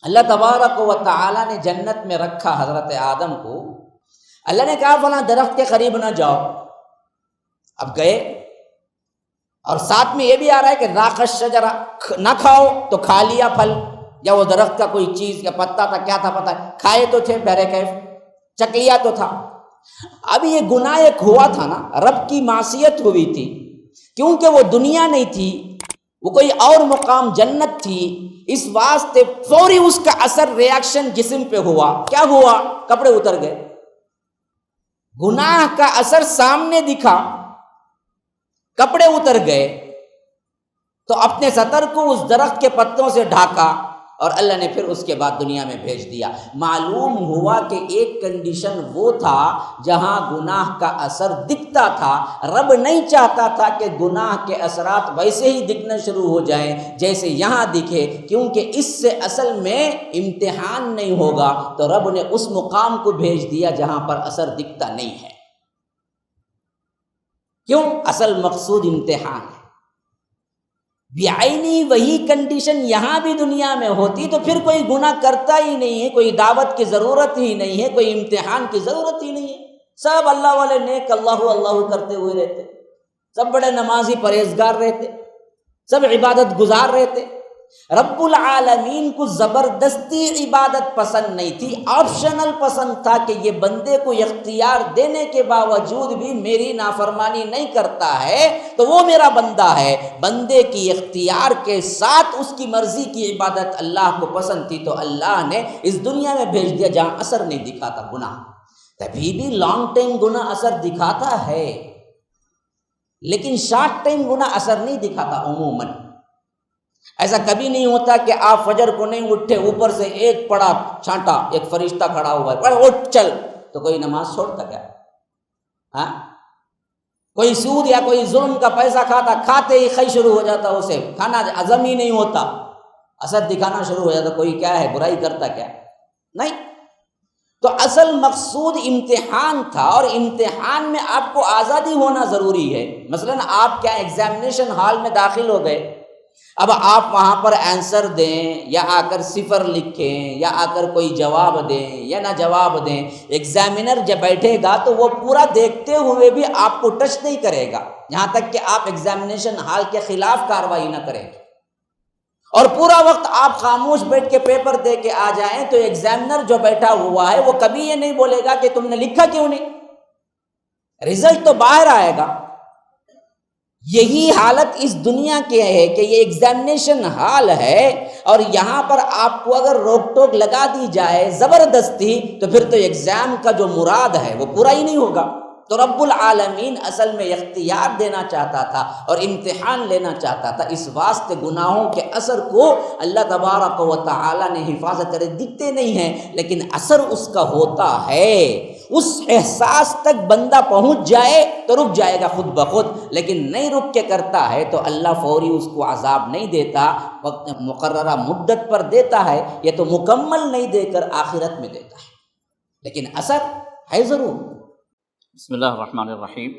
اللہ تبارک و تعالیٰ نے جنت میں رکھا حضرت آدم کو، اللہ نے کہا فلاں درخت کے قریب نہ جاؤ، اب گئے، اور ساتھ میں یہ بھی آ رہا ہے کہ ذاق الشجرہ، نہ کھاؤ تو کھا لیا پھل، یا وہ درخت کا کوئی چیز یا پتا تھا کیا تھا پتہ ہے، کھائے تو تھے بہرے کیف، چک لیا تو تھا۔ اب یہ گناہ ایک ہوا تھا نا، رب کی معصیت ہوئی تھی، کیونکہ وہ دنیا نہیں تھی، وہ کوئی اور مقام جنت تھی، اس واسطے فوری اس کا اثر ریاکشن جسم پہ ہوا۔ کیا ہوا؟ کپڑے اتر گئے، گناہ کا اثر سامنے دکھا، کپڑے اتر گئے، تو اپنے سطر کو اس درخت کے پتوں سے ڈھاکا، اور اللہ نے پھر اس کے بعد دنیا میں بھیج دیا۔ معلوم ہوا کہ ایک کنڈیشن وہ تھا جہاں گناہ کا اثر دکھتا تھا، رب نہیں چاہتا تھا کہ گناہ کے اثرات ویسے ہی دکھنا شروع ہو جائیں جیسے یہاں دکھے، کیونکہ اس سے اصل میں امتحان نہیں ہوگا، تو رب نے اس مقام کو بھیج دیا جہاں پر اثر دکھتا نہیں ہے۔ کیوں؟ اصل مقصود امتحان ہے۔ بعینی وہی کنڈیشن یہاں بھی دنیا میں ہوتی تو پھر کوئی گناہ کرتا ہی نہیں ہے، کوئی دعوت کی ضرورت ہی نہیں ہے، کوئی امتحان کی ضرورت ہی نہیں ہے، سب اللہ والے نیک اللہ اللہ کرتے ہوئے رہتے، سب بڑے نمازی پرہیزگار رہتے، سب عبادت گزار رہتے۔ رب العالمین کو زبردستی عبادت پسند نہیں تھی، آپشنل پسند تھا کہ یہ بندے کو اختیار دینے کے باوجود بھی میری نافرمانی نہیں کرتا ہے تو وہ میرا بندہ ہے۔ بندے کی اختیار کے ساتھ اس کی مرضی کی عبادت اللہ کو پسند تھی، تو اللہ نے اس دنیا میں بھیج دیا جہاں اثر نہیں دکھاتا گناہ۔ تبھی بھی لانگ ٹائم گناہ اثر دکھاتا ہے، لیکن شارٹ ٹائم گناہ اثر نہیں دکھاتا عموماً۔ ایسا کبھی نہیں ہوتا کہ آپ فجر کو نہیں اٹھے، اوپر سے ایک پڑا چھانٹا، ایک فرشتہ کھڑا ہوا ہے، اٹھ چل، تو کوئی نماز چھوڑتا کیا؟ ہاں؟ کوئی سود یا کوئی ظلم کا پیسہ کھاتا، کھاتے ہی خی شروع ہو جاتا، اسے کھانا عزم ہی نہیں ہوتا، اثر دکھانا شروع ہو جاتا، کوئی کیا ہے برائی کرتا کیا؟ نہیں۔ تو اصل مقصود امتحان تھا، اور امتحان میں آپ کو آزادی ہونا ضروری ہے۔ مثلاً آپ کیا ایگزامینیشن ہال میں داخل ہو گئے، اب آپ وہاں پر آنسر دیں یا آ کر صفر لکھیں یا آ کر کوئی جواب دیں یا نہ جواب دیں، ایگزامینر جب بیٹھے گا تو وہ پورا دیکھتے ہوئے بھی آپ کو ٹچ نہیں کرے گا، یہاں تک کہ آپ ایگزامینیشن ہال کے خلاف کارروائی نہ کریں، اور پورا وقت آپ خاموش بیٹھ کے پیپر دے کے آ جائیں تو ایگزامینر جو بیٹھا ہوا ہے وہ کبھی یہ نہیں بولے گا کہ تم نے لکھا کیوں نہیں، رزلٹ تو باہر آئے گا۔ یہی حالت اس دنیا کی ہے کہ یہ ایگزامینیشن ہال ہے، اور یہاں پر آپ کو اگر روک ٹوک لگا دی جائے زبردستی تو پھر تو ایگزام کا جو مراد ہے وہ پورا ہی نہیں ہوگا۔ تو رب العالمین اصل میں اختیار دینا چاہتا تھا اور امتحان لینا چاہتا تھا، اس واسطے گناہوں کے اثر کو اللہ تبارک و تعالی نے حفاظت کرے، دکھتے نہیں ہیں لیکن اثر اس کا ہوتا ہے۔ اس احساس تک بندہ پہنچ جائے تو رک جائے گا خود بخود، لیکن نہیں رک کے کرتا ہے تو اللہ فوری اس کو عذاب نہیں دیتا، وقت مقررہ مدت پر دیتا ہے، یہ تو مکمل نہیں دے کر آخرت میں دیتا ہے، لیکن اثر ہے ضرور۔ بسم اللہ الرحمن الرحیم۔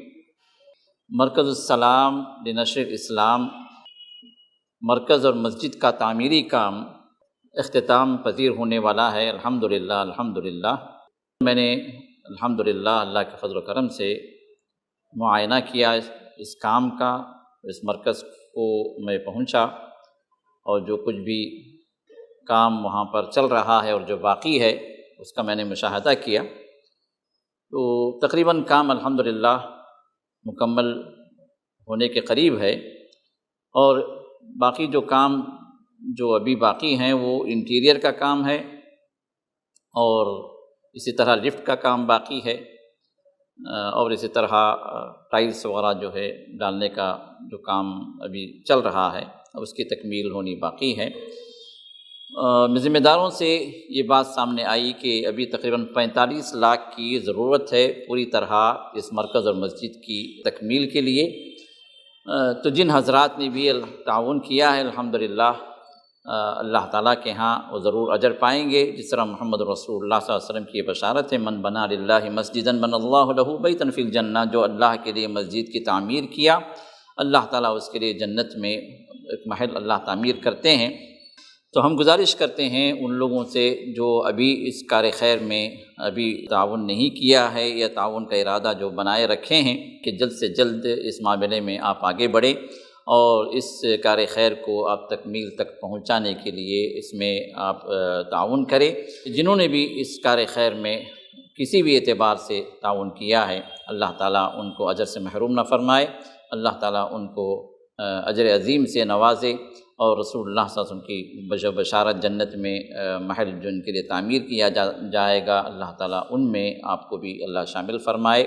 مرکز السلام لنشر الاسلام مرکز اور مسجد کا تعمیری کام اختتام پذیر ہونے والا ہے، الحمدللہ الحمدللہ۔ میں نے الحمدللہ اللہ کے فضل و کرم سے معائنہ کیا اس کام کا، اس مرکز کو میں پہنچا، اور جو کچھ بھی کام وہاں پر چل رہا ہے اور جو باقی ہے اس کا میں نے مشاہدہ کیا، تو تقریباً کام الحمدللہ مکمل ہونے کے قریب ہے، اور باقی جو کام جو ابھی باقی ہیں وہ انٹیریئر کا کام ہے، اور اسی طرح لفٹ کا کام باقی ہے، اور اسی طرح ٹائلس وغیرہ جو ہے ڈالنے کا جو کام ابھی چل رہا ہے اس کی تکمیل ہونی باقی ہے۔ ذمہ داروں سے یہ بات سامنے آئی کہ ابھی تقریباً 45 لاکھ کی ضرورت ہے پوری طرح اس مرکز اور مسجد کی تکمیل کے لیے، تو جن حضرات نے بھی تعاون کیا ہے الحمدللہ اللہ تعالیٰ کے ہاں وہ ضرور اجر پائیں گے، جس طرح محمد رسول اللہ صلی اللہ علیہ وسلم کی یہ بشارت ہے، من بنا للہ مسجدا بنى اللہ لہ بیتا فی الجنہ، جو اللہ کے لیے مسجد کی تعمیر کیا اللہ تعالیٰ اس کے لیے جنت میں ایک محل اللہ تعمیر کرتے ہیں۔ تو ہم گزارش کرتے ہیں ان لوگوں سے جو ابھی اس کار خیر میں ابھی تعاون نہیں کیا ہے یا تعاون کا ارادہ جو بنائے رکھے ہیں کہ جلد سے جلد اس معاملے میں آپ آگے بڑھیں اور اس کار خیر کو آپ تکمیل تک پہنچانے کے لیے اس میں آپ تعاون کریں۔ جنہوں نے بھی اس کار خیر میں کسی بھی اعتبار سے تعاون کیا ہے، اللہ تعالیٰ ان کو اجر سے محروم نہ فرمائے، اللہ تعالیٰ ان کو اجر عظیم سے نوازے، اور رسول اللہ صلی اللہ علیہ وسلم کی بشارت جنت میں محل جو ان کے لیے تعمیر کیا جائے گا، اللہ تعالیٰ ان میں آپ کو بھی اللہ شامل فرمائے۔